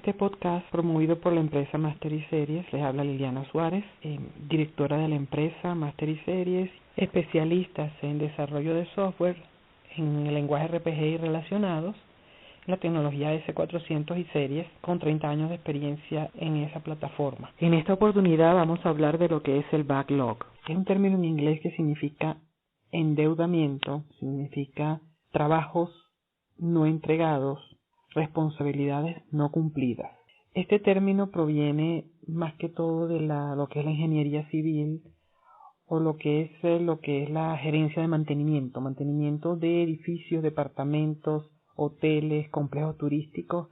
este podcast promovido por la empresa Máster y Series. Les habla Liliana Suárez, directora de la empresa Máster y Series, especialistas en desarrollo de software en el lenguaje RPG y relacionados, la tecnología S400 y series, con 30 años de experiencia en esa plataforma. En esta oportunidad vamos a hablar de lo que es el backlog. Es un término en inglés que significa endeudamiento, significa trabajos no entregados, responsabilidades no cumplidas. Este término proviene más que todo de lo que es la ingeniería civil o lo que es la gerencia de mantenimiento de edificios, departamentos, hoteles, complejos turísticos,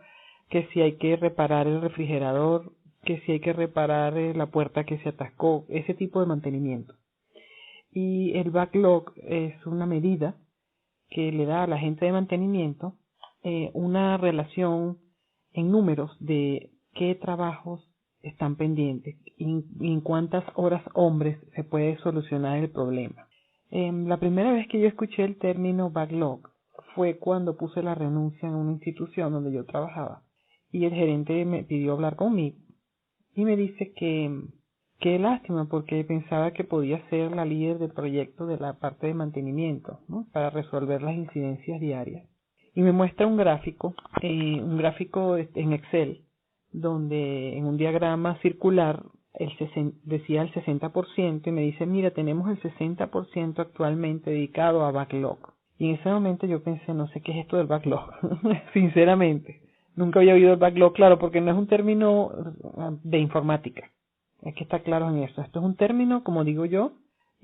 que si hay que reparar el refrigerador, que si hay que reparar la puerta que se atascó, ese tipo de mantenimiento. Y el backlog es una medida que le da a la gente de mantenimiento una relación en números de qué trabajos están pendientes y en cuántas horas hombres se puede solucionar el problema. La primera vez que yo escuché el término backlog fue cuando puse la renuncia en una institución donde yo trabajaba y el gerente me pidió hablar conmigo y me dice que qué lástima porque pensaba que podía ser la líder del proyecto de la parte de mantenimiento, ¿no? Para resolver las incidencias diarias. Y me muestra un gráfico en Excel, donde en un diagrama circular decía el 60% y me dice, mira, tenemos el 60% actualmente dedicado a backlog. Y en ese momento yo pensé, no sé qué es esto del backlog, sinceramente. Nunca había oído el backlog, claro, porque no es un término de informática. Hay que estar claros en eso. Esto es un término, como digo yo,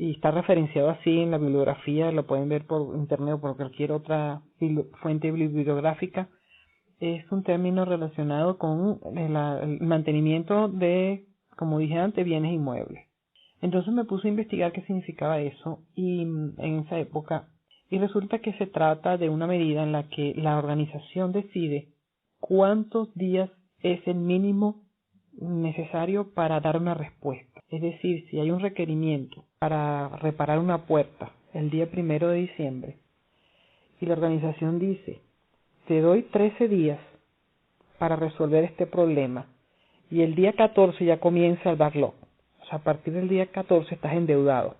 y está referenciado así en la bibliografía, lo pueden ver por internet o por cualquier otra fuente bibliográfica. Es un término relacionado con el mantenimiento de, como dije antes, bienes inmuebles. Entonces me puse a investigar qué significaba eso y en esa época, y resulta que se trata de una medida en la que la organización decide cuántos días es el mínimo necesario para dar una respuesta. Es decir, si hay un requerimiento para reparar una puerta el día 1 de diciembre y la organización dice, te doy 13 días para resolver este problema y el día 14 ya comienza el backlog. O sea, a partir del día 14 estás endeudado.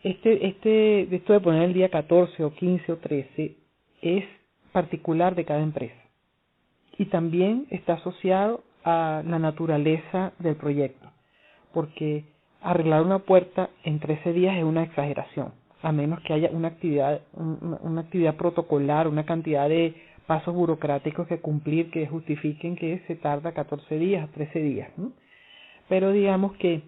Esto de poner el día 14 o 15 o 13 es particular de cada empresa y también está asociado a la naturaleza del proyecto, porque arreglar una puerta en 13 días es una exageración, a menos que haya una actividad protocolar, una cantidad de pasos burocráticos que cumplir que justifiquen que se tarda 14 días, 13 días, ¿no? Pero digamos que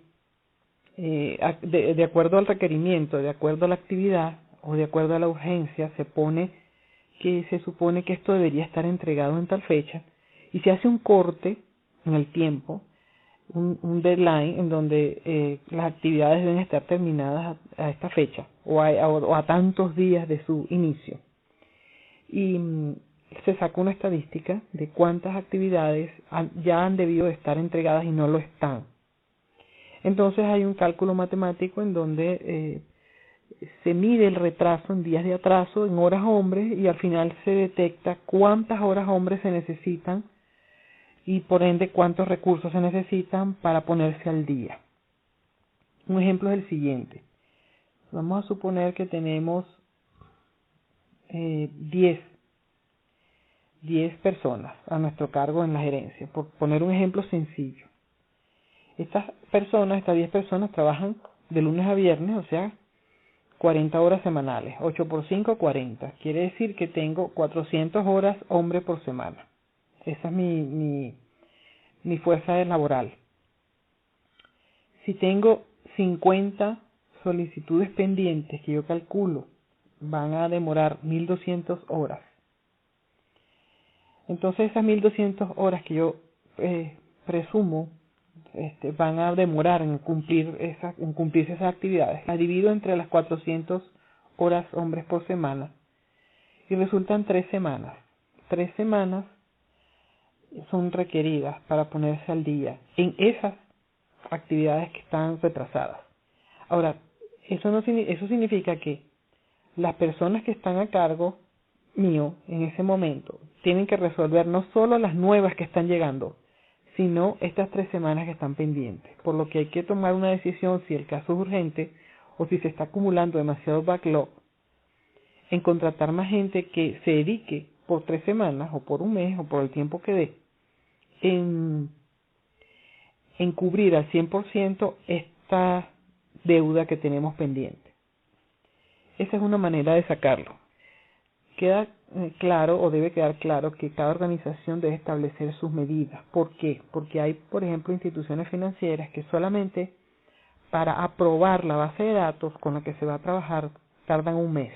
de acuerdo al requerimiento, de acuerdo a la actividad o de acuerdo a la urgencia, se supone que esto debería estar entregado en tal fecha y se hace un corte en el tiempo, un deadline en donde las actividades deben estar terminadas a esta fecha o a tantos días de su inicio. Y se saca una estadística de cuántas actividades ya han debido de estar entregadas y no lo están. Entonces hay un cálculo matemático en donde se mide el retraso en días de atraso, en horas hombres, y al final se detecta cuántas horas hombres se necesitan y por ende cuántos recursos se necesitan para ponerse al día. Un ejemplo es el siguiente. Vamos a suponer que tenemos 10 personas a nuestro cargo en la gerencia, por poner un ejemplo sencillo. Estas 10 personas trabajan de lunes a viernes, o sea, 40 horas semanales, 8 por 5, 40. Quiere decir que tengo 400 horas hombre por semana. Esa es mi fuerza laboral. Si tengo 50 solicitudes pendientes que yo calculo van a demorar 1200 horas. Entonces esas 1200 horas que yo presumo van a demorar en cumplirse esas actividades. Las divido entre las 400 horas hombres por semana y resultan 3 semanas. 3 semanas son requeridas para ponerse al día en esas actividades que están retrasadas. Ahora, eso significa que las personas que están a cargo mío en ese momento tienen que resolver no solo las nuevas que están llegando, sino estas 3 semanas que están pendientes. Por lo que hay que tomar una decisión si el caso es urgente o si se está acumulando demasiado backlog, en contratar más gente que se dedique por 3 semanas o por un mes o por el tiempo que dé en cubrir al 100% esta deuda que tenemos pendiente. Esa es una manera de sacarlo. Queda claro o debe quedar claro que cada organización debe establecer sus medidas. ¿Por qué? Porque hay, por ejemplo, instituciones financieras que solamente para aprobar la base de datos con la que se va a trabajar tardan un mes.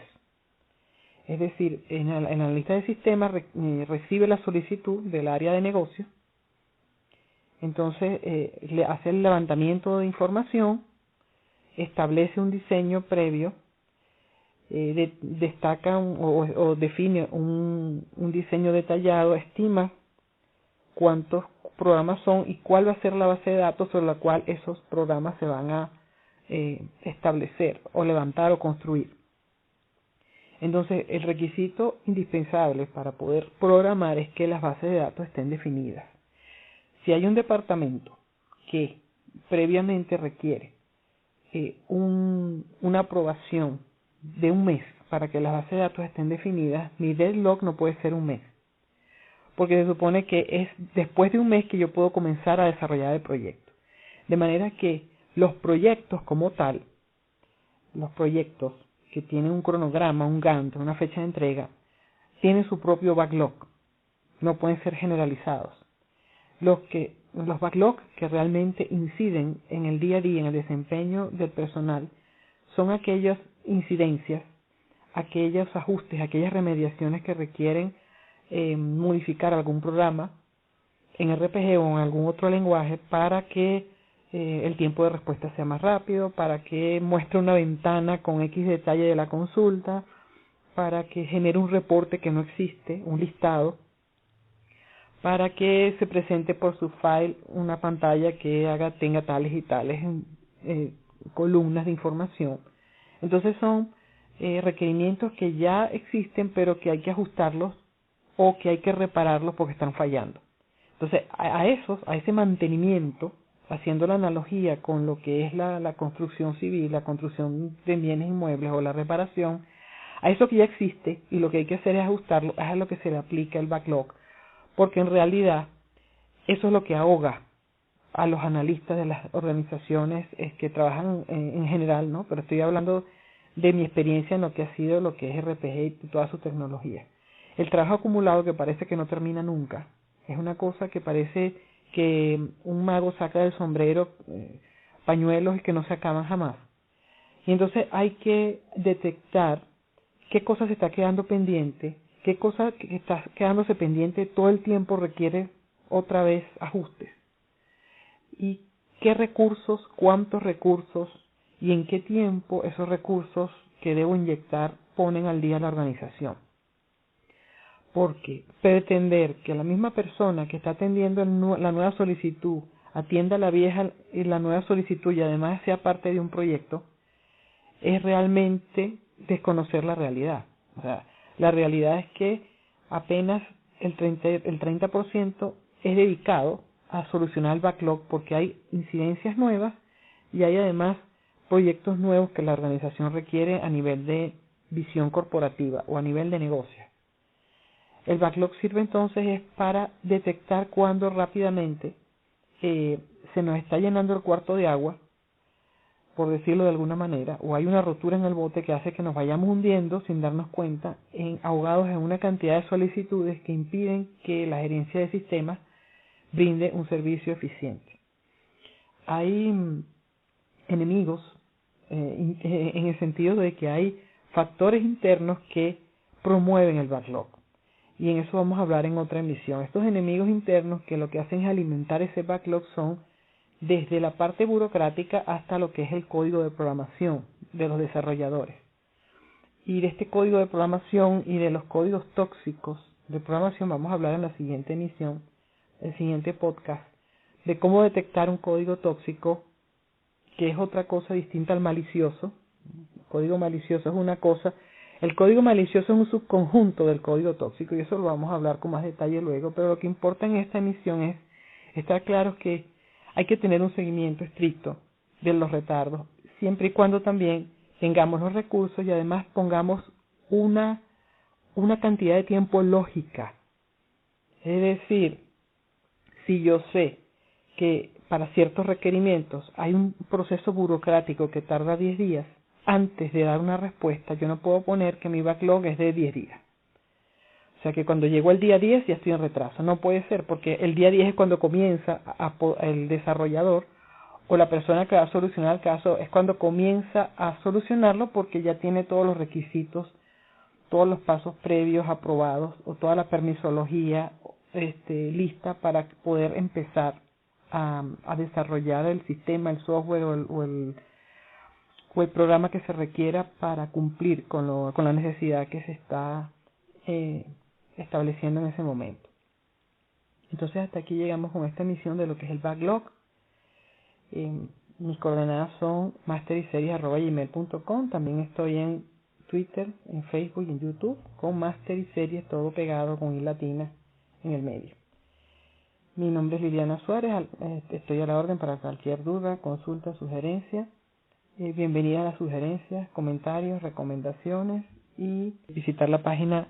Es decir, en la lista de sistemas recibe la solicitud del área de negocio, entonces le hace el levantamiento de información, establece un diseño previo, destaca o define un diseño detallado, estima cuántos programas son y cuál va a ser la base de datos sobre la cual esos programas se van a establecer o levantar o construir. Entonces, el requisito indispensable para poder programar es que las bases de datos estén definidas. Si hay un departamento que previamente requiere una aprobación de un mes para que las bases de datos estén definidas, mi deadlock no puede ser un mes, porque se supone que es después de un mes que yo puedo comenzar a desarrollar el proyecto. De manera que los proyectos como tal, los proyectos que tienen un cronograma, un Gantt, una fecha de entrega, tienen su propio backlog, no pueden ser generalizados. Los backlogs que realmente inciden en el día a día, en el desempeño del personal, son aquellas incidencias, aquellos ajustes, aquellas remediaciones que requieren modificar algún programa en RPG o en algún otro lenguaje para que el tiempo de respuesta sea más rápido, para que muestre una ventana con X detalle de la consulta, para que genere un reporte que no existe, un listado, para que se presente por su file una pantalla que tenga tales y tales columnas de información. Entonces son requerimientos que ya existen pero que hay que ajustarlos o que hay que repararlos porque están fallando. Entonces a ese mantenimiento, haciendo la analogía con lo que es la construcción civil, la construcción de bienes inmuebles o la reparación, a eso que ya existe y lo que hay que hacer es ajustarlo, es a lo que se le aplica el backlog, porque en realidad eso es lo que ahoga a los analistas de las organizaciones que trabajan en general, ¿no? Pero estoy hablando de mi experiencia en lo que ha sido lo que es RPG y toda su tecnología. El trabajo acumulado que parece que no termina nunca, es una cosa que parece que un mago saca del sombrero pañuelos que no se acaban jamás. Y entonces hay que detectar qué cosa se está quedando pendiente, qué cosa que está quedándose pendiente todo el tiempo requiere otra vez ajustes. Y qué recursos, cuántos recursos y en qué tiempo esos recursos que debo inyectar ponen al día la organización. Porque pretender que la misma persona que está atendiendo la nueva solicitud atienda la vieja y la nueva solicitud y además sea parte de un proyecto es realmente desconocer la realidad. O sea, la realidad es que apenas el 30% es dedicado a solucionar el backlog porque hay incidencias nuevas y hay además proyectos nuevos que la organización requiere a nivel de visión corporativa o a nivel de negocio. El backlog sirve entonces es para detectar cuando rápidamente se nos está llenando el cuarto de agua, por decirlo de alguna manera, o hay una rotura en el bote que hace que nos vayamos hundiendo sin darnos cuenta, ahogados en una cantidad de solicitudes que impiden que la gerencia de sistemas brinde un servicio eficiente. Hay enemigos en el sentido de que hay factores internos que promueven el backlog. Y en eso vamos a hablar en otra emisión. Estos enemigos internos que lo que hacen es alimentar ese backlog son desde la parte burocrática hasta lo que es el código de programación de los desarrolladores. Y de este código de programación y de los códigos tóxicos de programación vamos a hablar en la siguiente emisión, el siguiente podcast, de cómo detectar un código tóxico, que es otra cosa distinta al malicioso. El código malicioso es una cosa, El código malicioso es un subconjunto del código tóxico y eso lo vamos a hablar con más detalle luego, pero lo que importa en esta emisión es estar claros que hay que tener un seguimiento estricto de los retardos, siempre y cuando también tengamos los recursos y además pongamos una cantidad de tiempo lógica. Es decir, si yo sé que para ciertos requerimientos hay un proceso burocrático que tarda 10 días, antes de dar una respuesta, yo no puedo poner que mi backlog es de 10 días. O sea que cuando llego el día 10 ya estoy en retraso. No puede ser, porque el día 10 es cuando comienza el desarrollador o la persona que va a solucionar el caso, es cuando comienza a solucionarlo porque ya tiene todos los requisitos, todos los pasos previos aprobados o toda la permisología lista para poder empezar a desarrollar el sistema, el software o el programa que se requiera para cumplir con la necesidad que se está estableciendo en ese momento. Entonces hasta aquí llegamos con esta emisión de lo que es el backlog. Mis coordenadas son masteriseries@gmail.com. También estoy en Twitter, en Facebook y en YouTube con Master y Series, todo pegado con I latina en el medio. Mi nombre es Liliana Suárez, estoy a la orden para cualquier duda, consulta, sugerencia. Bienvenida a las sugerencias, comentarios, recomendaciones y visitar la página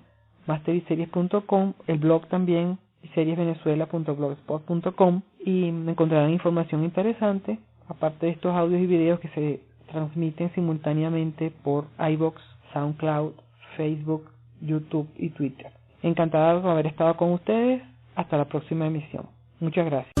masteriseries.com, el blog también, seriesvenezuela.blogspot.com, y encontrarán información interesante, aparte de estos audios y videos que se transmiten simultáneamente por iVoox, SoundCloud, Facebook, YouTube y Twitter. Encantada de haber estado con ustedes. Hasta la próxima emisión. Muchas gracias.